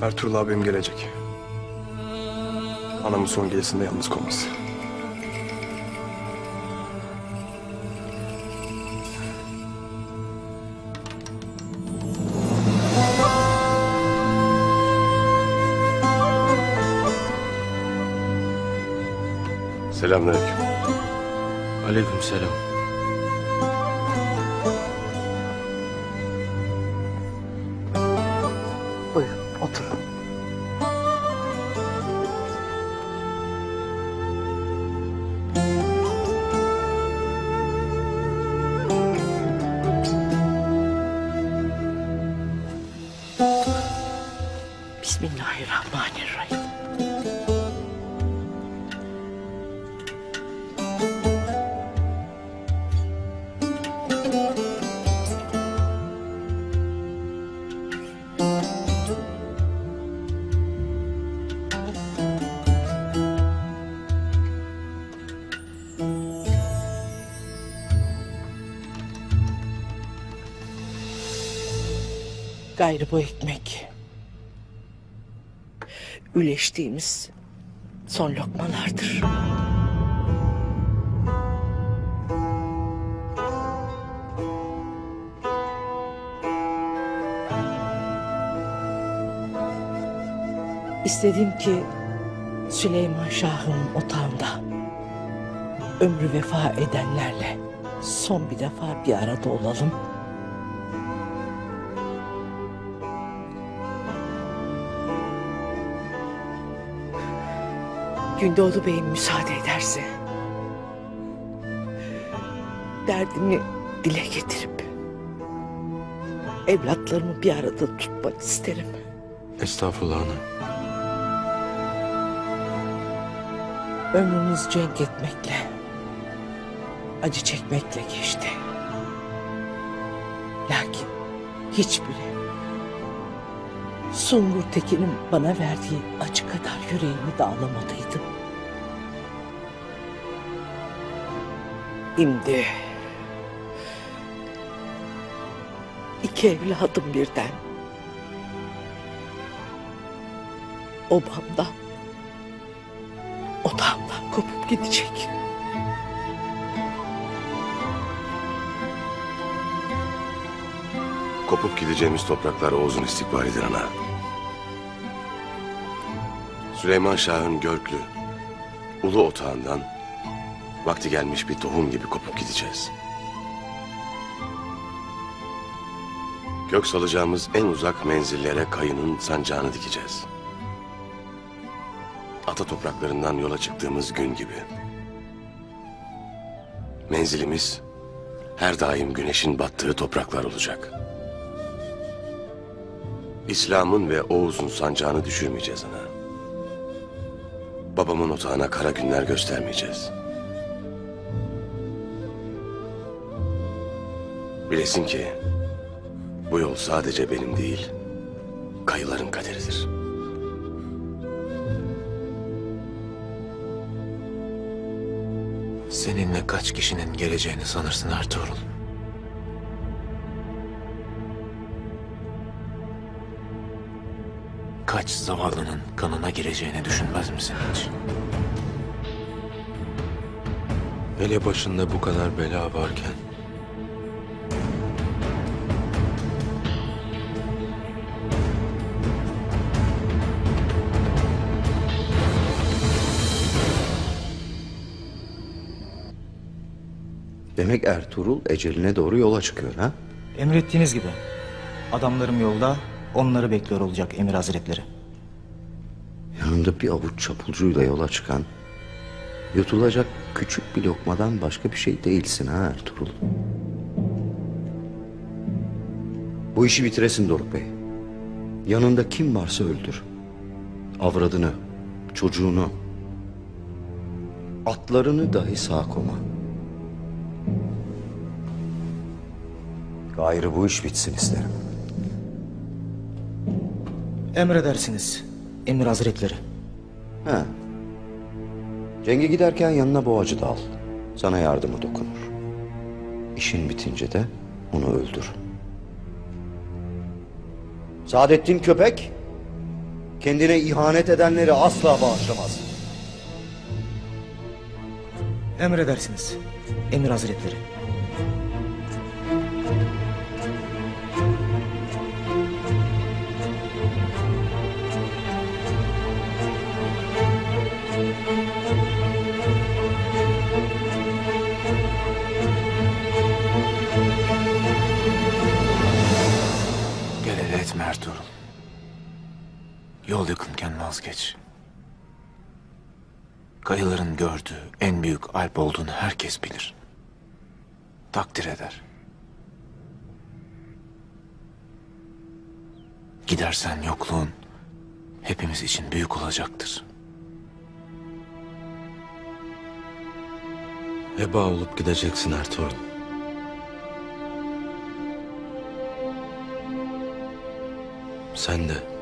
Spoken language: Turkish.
Ertuğrul abim gelecek. Anamın son gecesinde yalnız kalması. Selamünaleyküm. Aleykümselam. Buyurun oturun. Bismillahirrahmanirrahim. Gayrı bu ekmek. Üleştiğimiz son lokmalardır. İstedim ki Süleyman Şah'ın otağında ömrü vefa edenlerle son bir defa bir arada olalım. Gündoğdu Bey'im müsaade ederse derdimi dile getirip evlatlarımı bir arada tutmak isterim. Estağfurullah ana. Ömrümüz cenk etmekle, acı çekmekle geçti. Lakin hiçbiri Sungur Tekin'in bana verdiği acı kadar yüreğimi dağlamadıydı. Şimdi iki evladım birden obamdan, otağımdan kopup gidecek. Kopup gideceğimiz topraklar Oğuz'un istikbalidir ana. Süleyman Şah'ın Görklü, ulu otağından vakti gelmiş bir tohum gibi kopup gideceğiz. Gök salacağımız en uzak menzillere kayının sancağını dikeceğiz. Ata topraklarından yola çıktığımız gün gibi. Menzilimiz her daim güneşin battığı topraklar olacak. İslam'ın ve Oğuz'un sancağını düşürmeyeceğiz ana. Babamın otağına kara günler göstermeyeceğiz. Bilesin ki bu yol sadece benim değil, kayıların kaderidir. Seninle kaç kişinin geleceğini sanırsın Ertuğrul? Kaç zavallının kanına gireceğini düşünmez misin hiç? Hele başında bu kadar bela varken... Demek Ertuğrul eceline doğru yola çıkıyor ha? Emrettiğiniz gibi. Adamlarım yolda, onları bekliyor olacak Emir Hazretleri. Yanında bir avuç çapulcuyla yola çıkan, yutulacak küçük bir lokmadan başka bir şey değilsin ha Ertuğrul. Bu işi bitiresin Doruk Bey. Yanında kim varsa öldür. Avradını, çocuğunu, atlarını dahi sağ koma. Gayrı bu iş bitsin isterim. Emredersiniz Emir Hazretleri. He. Cenge giderken yanına boğacı da al. Sana yardımı dokunur. İşin bitince de onu öldür. Saadettin köpek, kendine ihanet edenleri asla bağışlamaz. Emredersiniz. Emir Hazretleri. Gel ele etme Ertuğrul. Yol yakınken vazgeç. Kayıların gördüğü en büyük alp olduğunu herkes bilir. Takdir eder. Gidersen yokluğun hepimiz için büyük olacaktır. Heba olup gideceksin Ertuğrul. Sen de